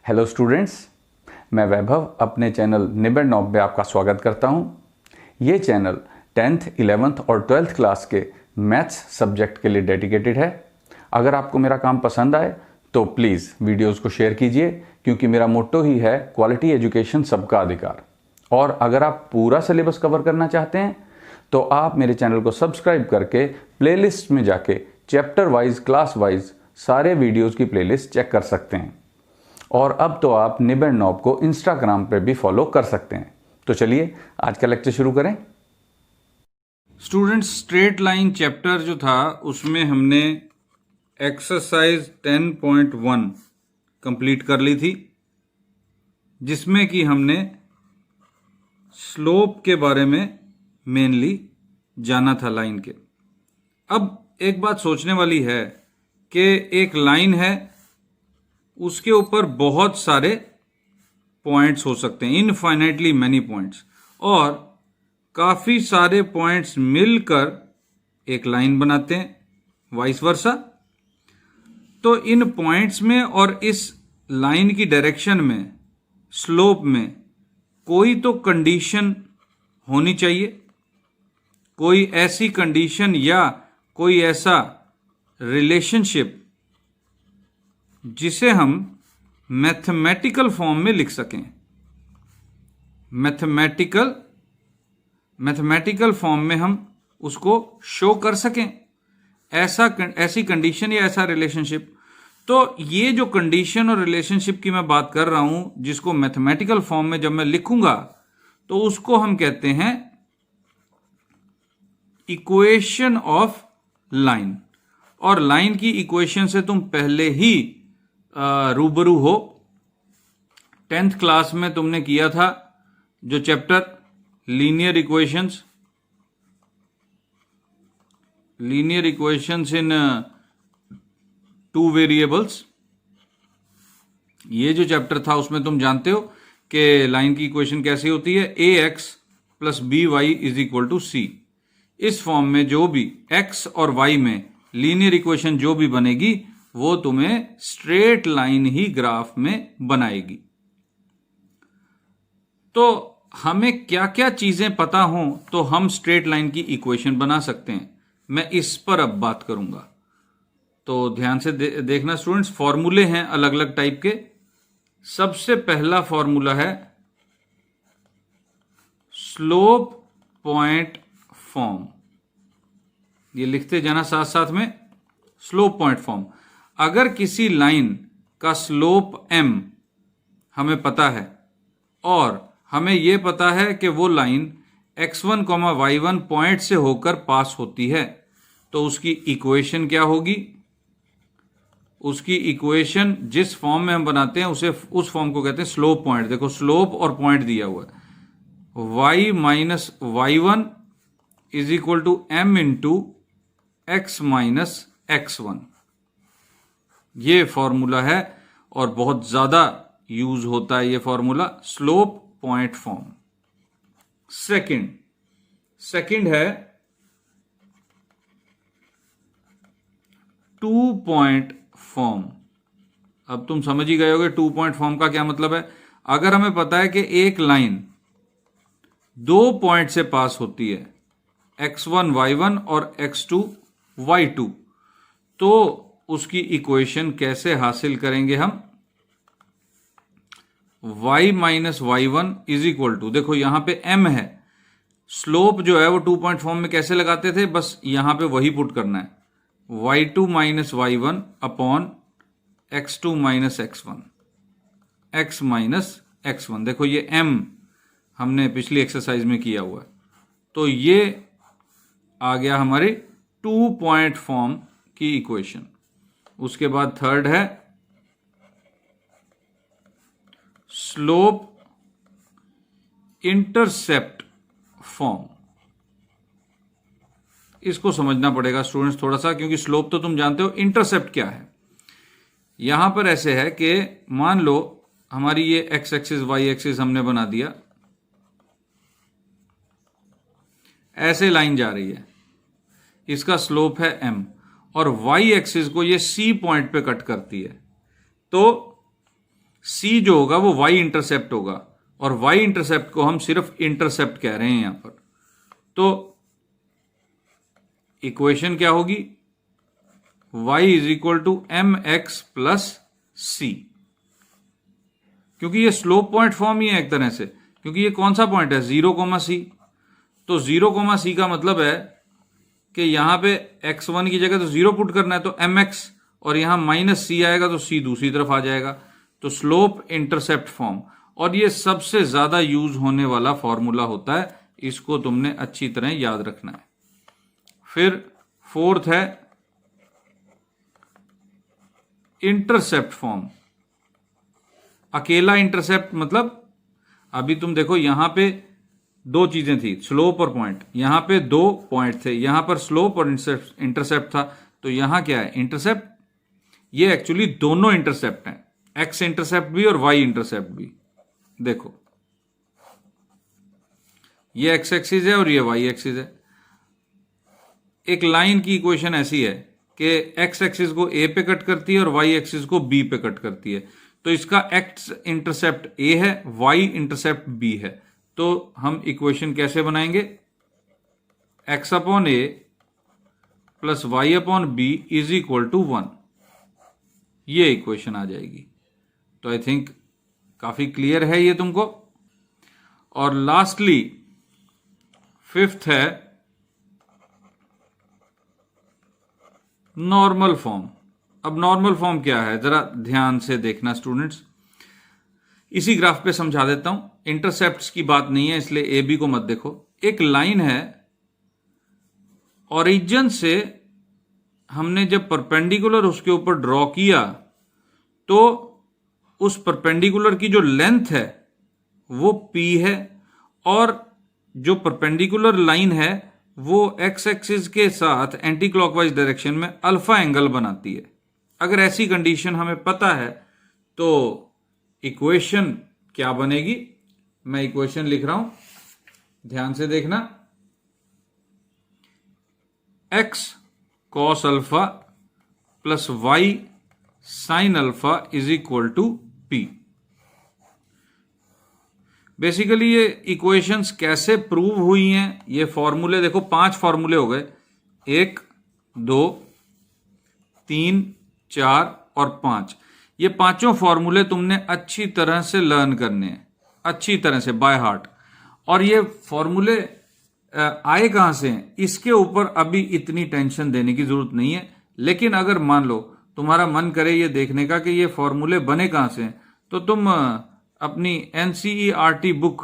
Hello students, मैं वैभव अपने channel निबेड़ knob में आपका स्वागत करता हूं। ये चैनल 10th, 11th और 12th क्लास के मैथ्स सब्जेक्ट के लिए डेडिकेटेड है। अगर आपको मेरा काम पसंद आए तो प्लीज़ वीडियोस को शेयर कीजिए, क्योंकि मेरा मोट्टो ही है क्वालिटी एजुकेशन सबका अधिकार। और अगर आप पूरा सिलेबस कवर करना चाहते हैं तो आप मेरे चैनल को सब्सक्राइब करके प्लेलिस्ट में जाके चैप्टर वाइज, क्लास वाइज सारे वीडियोज़ की प्लेलिस्ट चेक कर सकते हैं। और अब तो आप निबेड़ नॉब को इंस्टाग्राम पे भी फॉलो कर सकते हैं। तो चलिए आज का लेक्चर शुरू करें। स्टूडेंट्स, स्ट्रेट लाइन चैप्टर जो था उसमें हमने एक्सरसाइज 10.1 कंप्लीट कर ली थी, जिसमें कि हमने स्लोप के बारे में मेनली जाना था लाइन के। अब एक बात सोचने वाली है कि एक लाइन है, उसके ऊपर बहुत सारे पॉइंट्स हो सकते हैं, इनफाइनाइटली मैनी पॉइंट्स, और काफ़ी सारे पॉइंट्स मिलकर एक लाइन बनाते हैं, वाइस वर्सा। तो इन पॉइंट्स में और इस लाइन की डायरेक्शन में, स्लोप में कोई तो कंडीशन होनी चाहिए, कोई ऐसी कंडीशन या कोई ऐसा रिलेशनशिप जिसे हम मैथमेटिकल फॉर्म में लिख सकें। मैथमेटिकल फॉर्म में हम उसको शो कर सकें, ऐसी कंडीशन या ऐसा रिलेशनशिप। तो ये जो कंडीशन और रिलेशनशिप की मैं बात कर रहा हूं, जिसको मैथमेटिकल फॉर्म में जब मैं लिखूंगा तो उसको हम कहते हैं इक्वेशन ऑफ लाइन। और लाइन की इक्वेशन से तुम पहले ही रूबरू हो। 10th क्लास में तुमने किया था जो चैप्टर लीनियर इक्वेशंस इन टू वेरिएबल्स, ये जो चैप्टर था उसमें तुम जानते हो कि लाइन की इक्वेशन कैसी होती है, ax plus b y is equal to c. इस फॉर्म में जो भी x और y में लीनियर इक्वेशन जो भी बनेगी वो तुम्हें स्ट्रेट लाइन ही ग्राफ में बनाएगी। तो हमें क्या क्या चीजें पता हों तो हम स्ट्रेट लाइन की इक्वेशन बना सकते हैं, मैं इस पर अब बात करूंगा। तो ध्यान से देखना स्टूडेंट्स, फॉर्मूले हैं अलग अलग टाइप के। सबसे पहला फॉर्मूला है स्लोप पॉइंट फॉर्म। ये लिखते जाना साथ साथ में, स्लोप पॉइंट फॉर्म। अगर किसी लाइन का स्लोप m हमें पता है और हमें यह पता है कि वो लाइन x1, y1 पॉइंट से होकर पास होती है, तो उसकी इक्वेशन क्या होगी? उसकी इक्वेशन जिस फॉर्म में हम बनाते हैं उस फॉर्म को कहते हैं स्लोप पॉइंट। देखो, स्लोप और पॉइंट दिया हुआ है, y minus y1 is equal to m into x minus x1। ये फॉर्मूला है और बहुत ज्यादा यूज होता है ये formula, slope point form. Second है टू पॉइंट फॉर्म। अब तुम समझ ही गए होगे टू पॉइंट फॉर्म का क्या मतलब है। अगर हमें पता है कि एक लाइन दो पॉइंट से पास होती है, x1 y1 और x2 y2, तो उसकी इक्वेशन कैसे हासिल करेंगे हम? y minus y1 is equal to, देखो यहां पे m है, स्लोप जो है वो टू पॉइंट फॉर्म में कैसे लगाते थे, बस यहां पे वही पुट करना है, y2 minus y1 upon x2 minus x1, x minus x1। देखो ये m हमने पिछली एक्सरसाइज में किया हुआ है, तो ये आ गया हमारी टू पॉइंट फॉर्म की इक्वेशन। उसके बाद थर्ड है स्लोप इंटरसेप्ट फॉर्म। इसको समझना पड़ेगा स्टूडेंट्स थोड़ा सा, क्योंकि स्लोप तो तुम जानते हो, इंटरसेप्ट क्या है। यहां पर ऐसे है कि मान लो हमारी ये x एक्सिस y एक्सिस हमने बना दिया, ऐसे लाइन जा रही है, इसका स्लोप है m, और y एक्सिस को ये c पॉइंट पे कट करती है। तो सी जो होगा वो वाई इंटरसेप्ट होगा, और वाई इंटरसेप्ट को हम सिर्फ इंटरसेप्ट कह रहे हैं यहां पर। तो इक्वेशन क्या होगी, y is equal to M x plus c, क्योंकि ये स्लोप पॉइंट फॉर्म ही है एक तरह से, क्योंकि ये कौन सा पॉइंट है, 0, c। तो 0, c का मतलब है कि यहां पे x1 की जगह तो 0 पुट करना है, तो mx, और यहां माइनस c आएगा तो c दूसरी तरफ आ जाएगा। तो स्लोप इंटरसेप्ट फॉर्म, और ये सबसे ज्यादा यूज होने वाला फॉर्मूला होता है, इसको तुमने अच्छी तरह याद रखना है। फिर फोर्थ है इंटरसेप्ट फॉर्म। अकेला इंटरसेप्ट मतलब, अभी तुम देखो यहां पे दो चीजें थी, स्लोप और पॉइंट, यहां पे दो पॉइंट थे, यहां पर स्लोप और इंटरसेप्ट था, तो यहां क्या है, इंटरसेप्ट। ये एक्चुअली दोनों इंटरसेप्ट हैं, एक्स इंटरसेप्ट भी और वाई इंटरसेप्ट भी। देखो ये एक्स एक्सिस है और ये वाई एक्सिस है। एक लाइन की इक्वेशन ऐसी है कि एक्स एक्सिस को ए पे कट करती है और वाई एक्सिस को बी पे कट करती है, तो इसका एक्स इंटरसेप्ट ए है, वाई इंटरसेप्ट बी है। तो हम इक्वेशन कैसे बनाएंगे, X upon A plus Y upon B is equal to 1, ये इक्वेशन आ जाएगी। तो आई थिंक काफी क्लियर है ये तुमको। और लास्टली फिफ्थ है नॉर्मल फॉर्म। अब नॉर्मल फॉर्म क्या है, जरा ध्यान से देखना स्टूडेंट्स, इसी ग्राफ पे समझा देता हूं। इंटरसेप्ट्स की बात नहीं है, इसलिए ए बी को मत देखो। एक लाइन है, ओरिजिन से हमने जब परपेंडिकुलर उसके ऊपर ड्रॉ किया, तो उस परपेंडिकुलर की जो लेंथ है वो P है, और जो परपेंडिकुलर लाइन है वो एक्स एक्सिस के साथ एंटी क्लॉकवाइज डायरेक्शन में अल्फा एंगल बनाती है। अगर ऐसी कंडीशन हमें पता है तो इक्वेशन क्या बनेगी, मैं इक्वेशन लिख रहा हूं, ध्यान से देखना। x cos alpha plus y sin alpha is equal to P। Basically ये इक्वेशंस कैसे प्रूव हुई हैं, ये फॉर्मूले देखो, 5 फॉर्मूले हो गए, 1, 2, 3, 4 और 5। ये पांचों फॉर्मूले तुमने अच्छी तरह से लर्न करने हैं, अच्छी तरह से बाय हार्ट। और ये फॉर्मूले आए कहां से हैं, इसके ऊपर अभी इतनी टेंशन देने की जरूरत नहीं है। लेकिन अगर मान लो तुम्हारा मन करे ये देखने का कि ये फॉर्मूले बने कहां से हैं, तो तुम अपनी NCERT बुक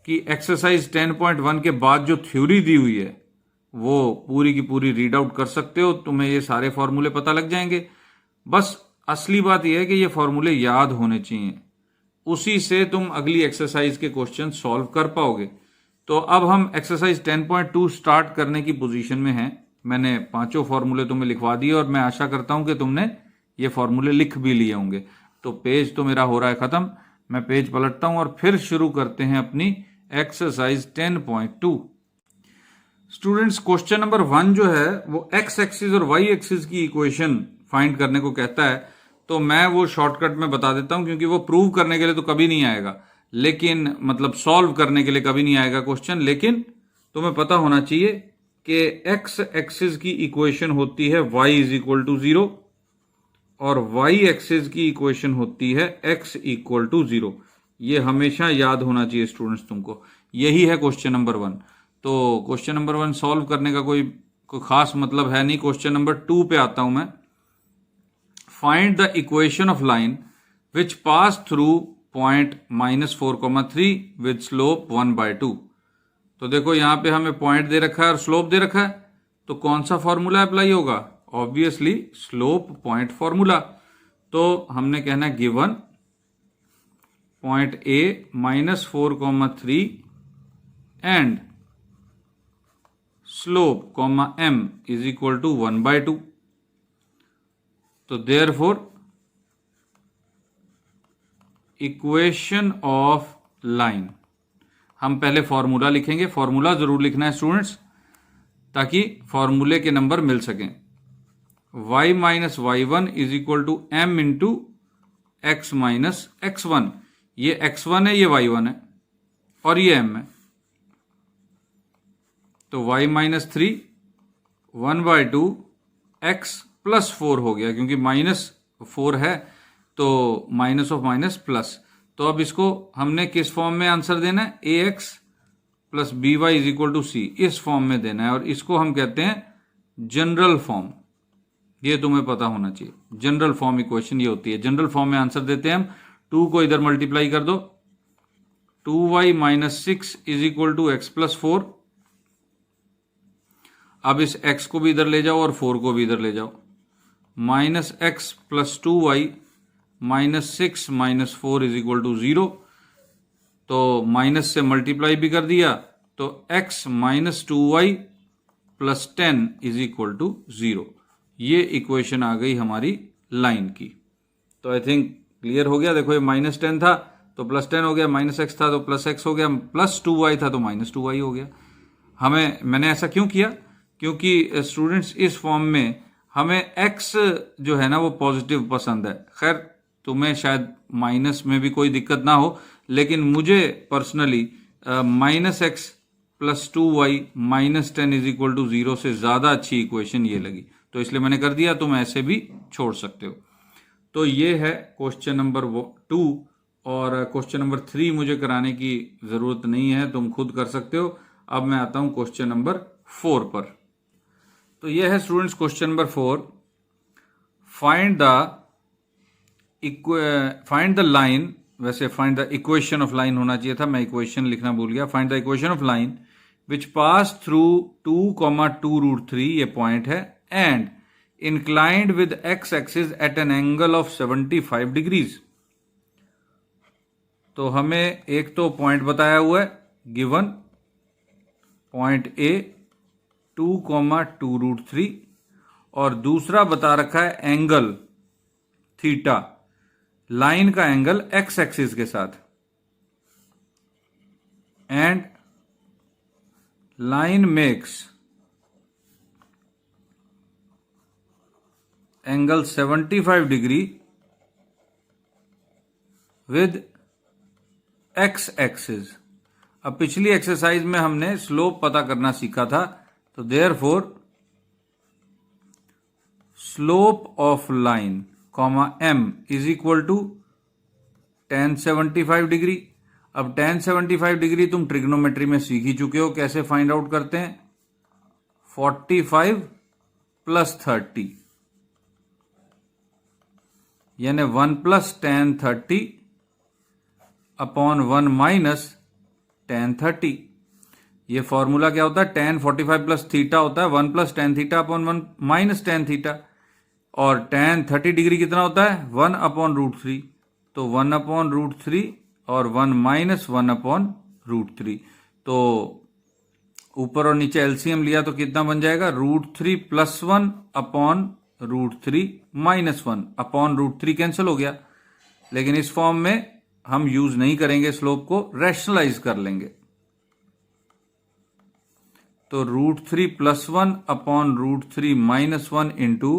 की एक्सरसाइज 10.1 के बाद जो थ्योरी दी हुई है वो पूरी की पूरी रीड आउट कर सकते हो, तुम्हें ये सारे फॉर्मूले पता लग जाएंगे। बस असली बात यह है कि ये फॉर्मूले याद होने चाहिए, उसी से तुम अगली एक्सरसाइज के क्वेश्चन सॉल्व कर पाओगे। तो अब हम एक्सरसाइज 10.2 स्टार्ट करने की पोजीशन में हैं। मैंने पांचों फॉर्मूले तुम्हें लिखवा दिए और मैं आशा करता हूं कि तुमने ये फॉर्मूले लिख भी लिए होंगे। तो पेज तो मेरा हो रहा है खत्म, मैं पेज पलटता हूं और फिर शुरू करते हैं अपनी एक्सरसाइज 10.2। स्टूडेंट्स, क्वेश्चन नंबर 1 जो है वो एक्स एक्सिस और वाई एक्सिस की इक्वेशन फाइंड करने को कहता है। तो मैं वो शॉर्टकट में बता देता हूं, क्योंकि वो प्रूव करने के लिए तो कभी नहीं आएगा, लेकिन मतलब सॉल्व करने के लिए कभी नहीं आएगा क्वेश्चन। लेकिन तुम्हें पता होना चाहिए कि एक्स एक्सिस की इक्वेशन होती है y इज इक्वल टू 0 और y एक्सिस की इक्वेशन होती है x इक्वल टू 0। ये हमेशा याद होना चाहिए स्टूडेंट्स तुमको। यही है क्वेश्चन नंबर 1। तो क्वेश्चन नंबर 1 सॉल्व करने का कोई खास मतलब है नहीं। क्वेश्चन नंबर 2 पे आता हूं मैं। Find the equation of line which pass through point -4,3 with slope 1/2। तो देखो यहां पे हमें पॉइंट दे रखा है और स्लोप दे रखा है, तो कौन सा फॉर्मूला अप्लाई होगा? Obviously slope point formula. तो हमने कहना है given point A -4,3 and slope m is equal to 1/2। तो देयरफॉर इक्वेशन ऑफ लाइन, हम पहले फॉर्मूला लिखेंगे। फॉर्मूला जरूर लिखना है स्टूडेंट्स, ताकि फॉर्मूले के नंबर मिल सकें। y - y1 is equal to m into x minus x1, ये x1 है, ये y1 है और ये m है, तो y माइनस 3 1/2 x प्लस 4 हो गया, क्योंकि -4 है तो माइनस ऑफ माइनस प्लस। तो अब इसको हमने किस फॉर्म में आंसर देना है, ax plus by is equal to c, इस फॉर्म में देना है, और इसको हम कहते हैं जनरल फॉर्म। ये तुम्हें पता होना चाहिए, जनरल फॉर्म इक्वेशन ये होती है। जनरल फॉर्म में आंसर देते हैं हम, 2 को इधर मल्टीप्लाई कर दो, 2y minus 6 is equal to X plus 4। अब इस x को भी इधर ले जाओ और 4 को भी इधर ले जाओ, minus X plus 2y minus 6 minus 4 is equal to 0। तो माइनस से मल्टीप्लाई भी कर दिया, तो x minus 2y plus 10 is equal to 0। ये इक्वेशन आ गई हमारी लाइन की। तो आई थिंक क्लियर हो गया। देखो ये माइनस 10 था तो प्लस 10 हो गया, माइनस x था तो प्लस x हो गया, प्लस 2y था तो माइनस 2y हो गया। मैंने ऐसा क्यों किया, क्योंकि स्टूडेंट्स इस फॉर्म में हमें x जो है ना वो पॉजिटिव पसंद है। खैर तुम्हें शायद माइनस में भी कोई दिक्कत ना हो, लेकिन मुझे personally minus X plus 2y minus 10 is equal to 0 से ज़्यादा अच्छी इक्वेशन ये लगी, तो इसलिए मैंने कर दिया। तुम ऐसे भी छोड़ सकते हो। तो ये है क्वेश्चन नंबर 2, और क्वेश्चन नंबर 3 मुझे कराने की ज़रूरत नहीं है, तुम खुद कर सकते हो। अब मैं आता हूँ क्वेश्चन नंबर 4 पर। तो ये है students question number 4, find the line, वैसे find the equation of line होना चाहिए था, मैं इक्वेशन लिखना भूल गया। Find the equation of line which pass through 2,2√3, ये पॉइंट है, and inclined with x axis at an angle of 75 degrees. तो हमें एक तो पॉइंट बताया हुआ है गिवन, पॉइंट ए 2,2√3, और दूसरा बता रखा है एंगल थीटा, लाइन का एंगल x एक्सिस के साथ, and line makes angle 75 degree with x axis. अब पिछली एक्सरसाइज में हमने स्लोप पता करना सीखा था, तो therefore slope of line comma m is equal to tan 75 degree. अब tan 75 डिग्री तुम ट्रिग्नोमेट्री में सीख ही चुके हो, कैसे फाइंड आउट करते हैं, 45 प्लस 30 यानी 1 plus tan 30 upon 1 minus tan 30। ये फॉर्मूला क्या होता है, tan 45 प्लस थीटा होता है 1 plus tan theta upon 1 minus tan theta, और tan 30 डिग्री कितना होता है, 1 अपॉन √3, तो 1 अपॉन √3 और 1 माइनस 1 अपॉन √3। तो ऊपर और नीचे एलसीएम लिया तो कितना बन जाएगा, √3 plus 1 upon √3 minus 1 upon √3 cancel हो गया। लेकिन इस फॉर्म में हम यूज नहीं करेंगे, स्लोप को रैशनलाइज कर लेंगे। तो √3 plus 1 upon √3 minus 1 into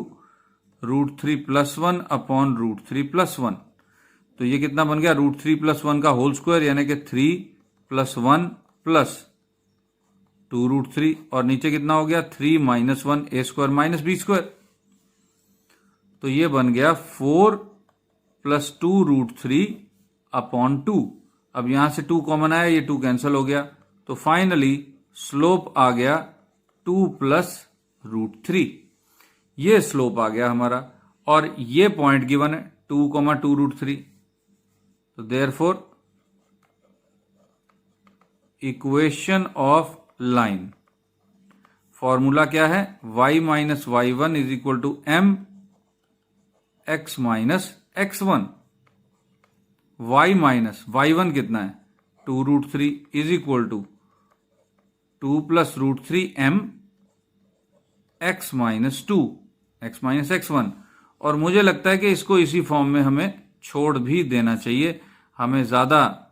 √3 plus 1 upon √3 plus 1, तो ये कितना बन गया, √3 प्लस 1 का होल स्क्वायर यानी कि 3 प्लस 1 प्लस 2√3, और नीचे कितना हो गया 3 minus 1 a square minus b square. तो ये बन गया 4 प्लस 2√3 अपॉन 2। अब यहां से 2 कॉमन आया, ये 2 कैंसिल हो गया, तो फाइनली स्लोप आ गया 2 प्लस √3। ये स्लोप आ गया हमारा, और ये पॉइंट गिवन है 2,2√3। तो therefore equation of line, formula क्या है, y minus y1 is equal to m x minus x1। y minus y1 कितना है 2√3 is equal to 2 plus √3 m x minus 2 x minus x1। और मुझे लगता है कि इसको इसी फॉर्म में हमें छोड़ भी देना चाहिए, हमें ज़्यादा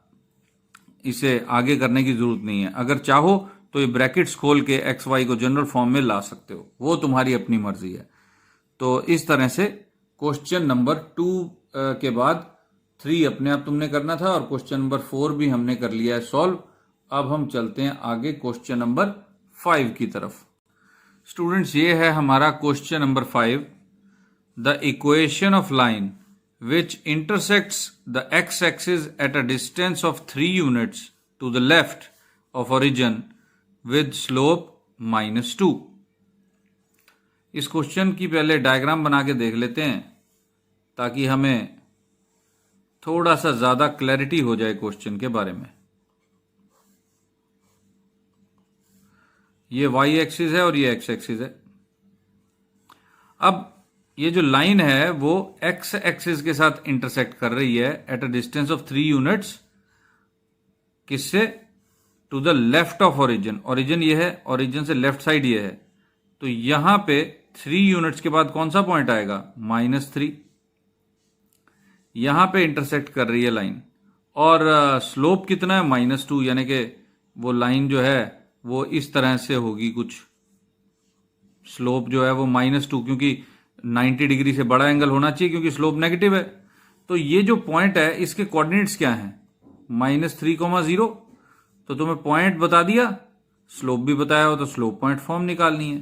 इसे आगे करने की ज़रूरत नहीं है। अगर चाहो तो ये ब्रैकेट्स खोल के एक्स वाई को जनरल फॉर्म में ला सकते हो, वो तुम्हारी अपनी मर्जी है। तो इस तरह से क्वेश्चन नंबर 2 के बाद 3 अपने आप तुमने करना था और क्वेश्चन नंबर 4 भी हमने कर लिया है सॉल्व। अब हम चलते हैं आगे क्वेश्चन नंबर 5 की तरफ। स्टूडेंट्स, ये है हमारा question number 5। The equation of line which intersects the x-axis at a distance of 3 units to the left of origin with slope -2। इस क्वेश्चन की पहले डायग्राम बना के देख लेते हैं ताकि हमें थोड़ा सा ज्यादा क्लैरिटी हो जाए क्वेश्चन के बारे में। ये y एक्सिस है और ये x एक्सिस है। अब ये जो लाइन है वो x एक्सिस के साथ इंटरसेक्ट कर रही है at a distance of 3 units. किससे? To the left of origin. Origin ये है, ओरिजिन से लेफ्ट साइड ये है, तो यहां पे 3 यूनिट्स के बाद कौन सा पॉइंट आएगा? -3। यहां पे इंटरसेक्ट कर रही है लाइन और स्लोप कितना है? -2, यानी कि वो लाइन जो है वो इस तरह से होगी कुछ। स्लोप जो है वो -2, क्योंकि 90 डिग्री से बड़ा एंगल होना चाहिए क्योंकि स्लोप नेगेटिव है। तो ये जो पॉइंट है इसके कोऑर्डिनेट्स क्या हैं? -3, 0। तो तुम्हें पॉइंट बता दिया, स्लोप भी बताया हो, तो स्लोप पॉइंट फॉर्म निकालनी है।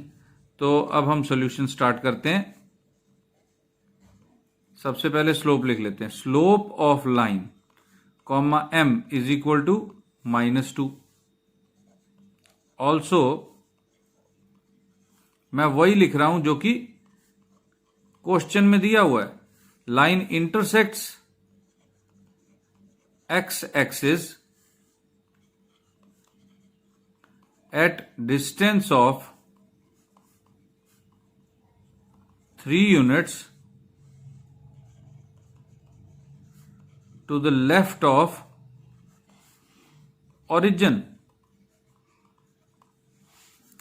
तो अब हम सॉल्यूशन स्टार्ट करते हैं। सबसे पहले स्लोप लिख लेते हैं। Slope of line m is equal to -2। Also मैं वही लिख रहा हूं जो कि क्वेश्चन में दिया हुआ है। Line intersects x axis at distance of 3 units to the left of origin.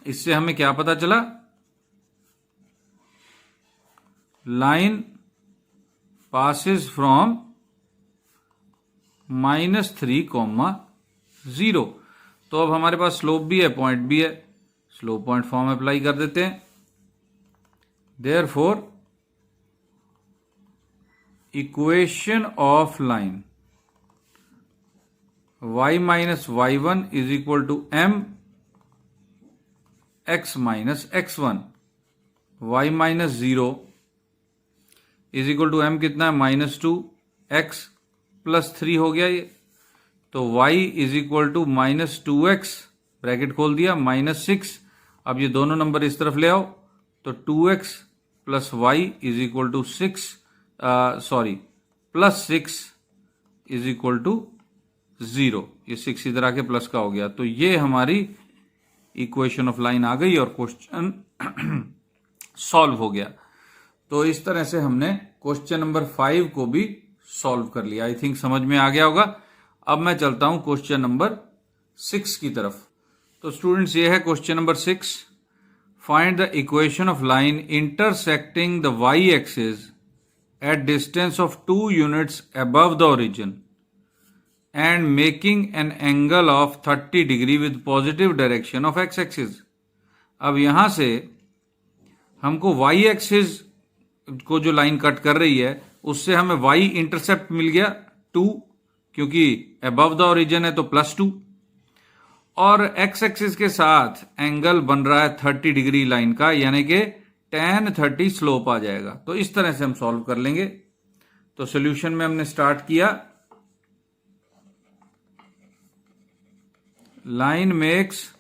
इससे हमें क्या पता चला? Line passes from -3, 0। तो अब हमारे पास स्लोप भी है, पॉइंट भी है। स्लोप पॉइंट फॉर्म अप्लाई कर देते हैं। Therefore equation of line y - y1 is equal to m x - x1। y -0 is equal to m कितना है? -2 x + 3 हो गया ये। तो y is equal to -2x, bracket खोल दिया, -6। अब ये दोनों नंबर इस तरफ ले आओ, तो 2x + y is equal to +6 is equal to 0। ये 6 इधर आके प्लस का हो गया। तो ये हमारी इक्वेशन ऑफ लाइन आ गई और क्वेश्चन सॉल्व हो गया। तो इस तरह से हमने क्वेश्चन नंबर 5 को भी सॉल्व कर लिया। आई थिंक समझ में आ गया होगा। अब मैं चलता हूं क्वेश्चन नंबर 6 की तरफ। तो स्टूडेंट्स, ये है question number 6। Find the equation of line intersecting the y axis at distance of 2 units above the origin and making an angle of 30 degree with positive direction of x axis. अब यहां से हमको y axis को जो line cut कर रही है उससे हमें y इंटरसेप्ट मिल गया 2, क्योंकि अबव द ओरिजिन है तो +2, और x एक्सिस के साथ एंगल बन रहा है 30 डिग्री लाइन का, यानी कि tan 30 स्लोप आ जाएगा। तो इस तरह से हम सॉल्व कर लेंगे। तो सॉल्यूशन में हमने स्टार्ट किया। Line makes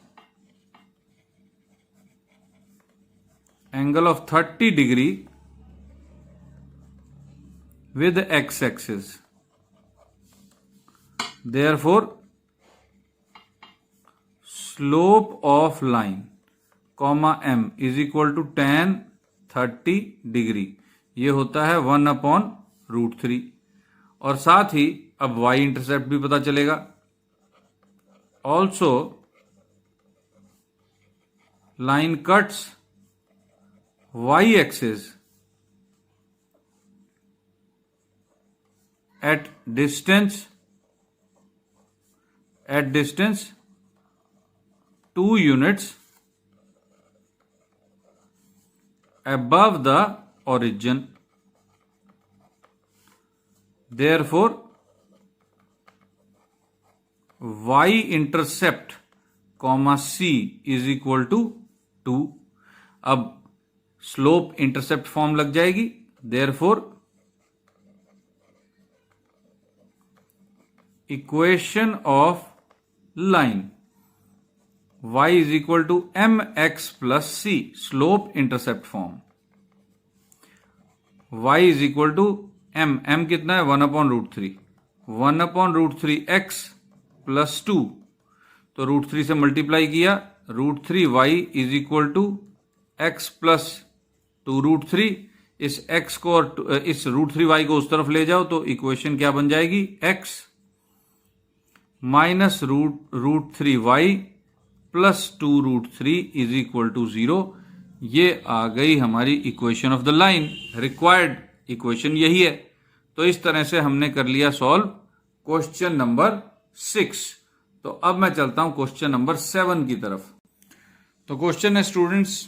angle of 30 degree with x axis. Therefore, slope of line m is equal to tan 30 degree. ये होता है 1/√3। और साथ ही अब y इंटरसेप्ट भी पता चलेगा। Also line cuts y axis at distance 2 units above the origin. Therefore y intercept comma c is equal to 2। अब स्लोप इंटरसेप्ट फॉर्म लग जाएगी, therefore equation of line y is equal to M x plus C, slope intercept form y is equal to m कितना है 1/√3, 1/√3 x plus 2, तो √3 से multiply किया, √3y is equal to x plus 2√3। इस x को और इस √3y को उस तरफ ले जाओ तो इक्वेशन क्या बन जाएगी, x minus √3y plus 2√3 is equal to 0। ये आ गई हमारी equation of the line. Required equation यही है। तो इस तरह से हमने कर लिया सॉल्व क्वेश्चन नंबर 6। तो अब मैं चलता हूं क्वेश्चन नंबर 7 की तरफ। तो क्वेश्चन है students,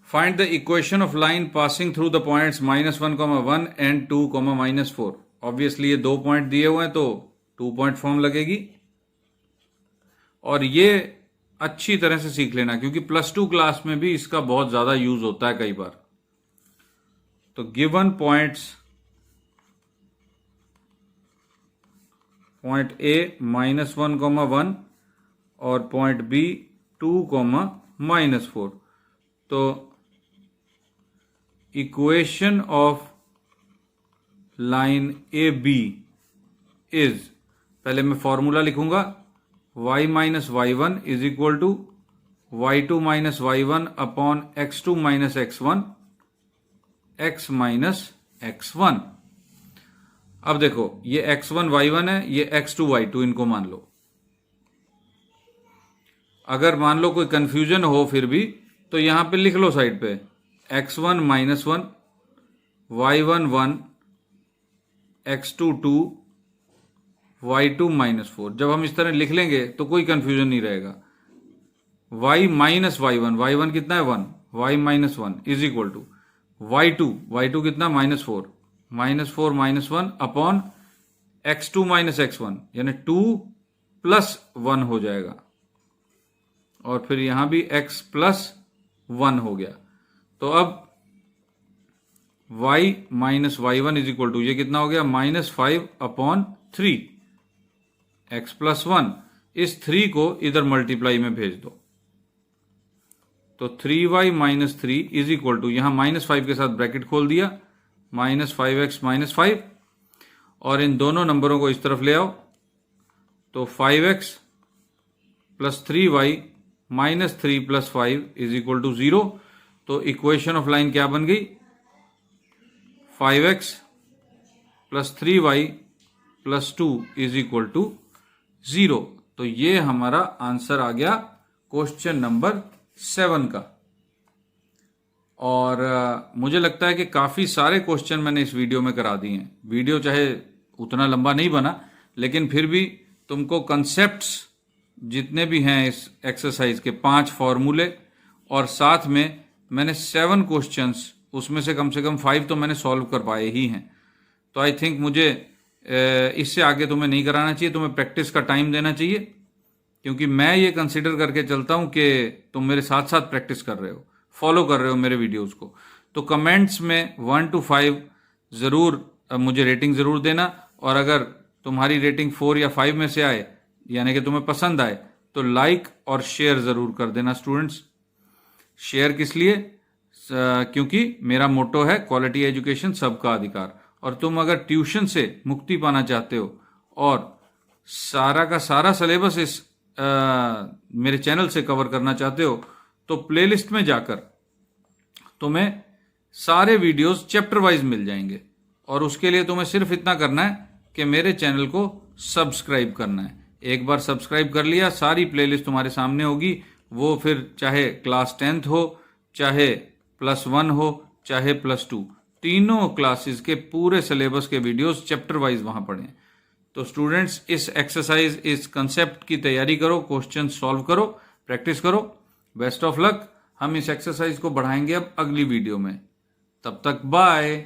find the equation of line passing through the points -1, 1 and 2, -4। Obviously ये 2 पॉइंट दिए हुए हैं तो 2 पॉइंट फॉर्म लगेगी। और ये अच्छी तरह से सीख लेना क्योंकि +2 क्लास में भी इसका बहुत ज्यादा यूज होता है कई बार। तो गिवन पॉइंट्स, पॉइंट ए -1, 1 और पॉइंट बी 2, -4। तो equation of line A B is, पहले मैं फॉर्मूला लिखूंगा, y minus y1 is equal to y2 minus y1 upon x2 minus x1, x minus x1। अब देखो ये x1 y1 है, ये x2 y2, इनको मान लो। अगर मान लो कोई कंफ्यूजन हो फिर भी तो यहां पे लिख लो साइड पे x1 -1, y1 1, x2 2, y2 -4। जब हम इस तरह लिख लेंगे तो कोई कंफ्यूजन नहीं रहेगा। y माइनस y1, y1 कितना है 1, y minus 1 is equal to y2 कितना -4, -4 -1 अपॉन x2 माइनस x1 यानी 2 + 1 हो जाएगा। और फिर यहां भी x + 1 हो गया। तो अब y minus y1 is equal to, ये कितना हो गया, -5 अपॉन 3, x + 1। इस 3 को इधर मल्टीप्लाई में भेज दो तो 3y - 3 इज इक्वल टू, यहां -5 के साथ ब्रैकेट खोल दिया, -5x - 5, और इन दोनों नंबरों को इस तरफ ले आओ तो 5x + 3y - 3 + 5 is equal to 0। तो इक्वेशन ऑफ लाइन क्या बन गई, 5x + 3y + 2 is equal to 0। तो ये हमारा आंसर आ गया क्वेश्चन नंबर 7 का। और मुझे लगता है कि काफी सारे क्वेश्चन मैंने इस वीडियो में करा दिए हैं। वीडियो चाहे उतना लंबा नहीं बना लेकिन फिर भी तुमको कंसेप्ट्स जितने भी हैं इस एक्सरसाइज के 5 फॉर्मूले और साथ में मैंने 7 क्वेश्चंस, उसमें से कम 5 तो मैंने सॉल्व कर पाए ही हैं। तो आई थिंक मुझे इससे आगे तुम्हें नहीं कराना चाहिए, तुम्हें प्रैक्टिस का टाइम देना चाहिए क्योंकि मैं ये कंसिडर करके चलता हूं कि तुम मेरे साथ साथ प्रैक्टिस कर रहे हो, फॉलो कर रहे हो मेरे वीडियोस को। तो कमेंट्स में 1 to 5 ज़रूर मुझे रेटिंग ज़रूर देना, और अगर तुम्हारी रेटिंग 4 या 5 में से आए यानी कि तुम्हें पसंद आए तो लाइक और शेयर ज़रूर कर देना स्टूडेंट्स। शेयर किस लिए, क्योंकि मेरा मोटो है क्वालिटी एजुकेशन सबका अधिकार। और तुम अगर ट्यूशन से मुक्ति पाना चाहते हो और सारा का सारा सिलेबस इस मेरे चैनल से कवर करना चाहते हो तो प्लेलिस्ट में जाकर तुम्हें सारे वीडियोस चैप्टर वाइज मिल जाएंगे। और उसके लिए तुम्हें सिर्फ इतना करना है कि मेरे चैनल को सब्सक्राइब करना है। एक बार सब्सक्राइब कर लिया, सारी प्लेलिस्ट तुम्हारे सामने होगी। वो फिर चाहे क्लास 10th हो, चाहे +1 हो, चाहे +2, तीनों क्लासेस के पूरे सिलेबस के वीडियोस चैप्टर वाइज वहां पढ़ें। तो स्टूडेंट्स इस एक्सरसाइज, इस कंसेप्ट की तैयारी करो, क्वेश्चन सॉल्व करो, प्रैक्टिस करो। Best of luck. हम इस एक्सरसाइज को बढ़ाएंगे अब अगली वीडियो में। तब तक बाय।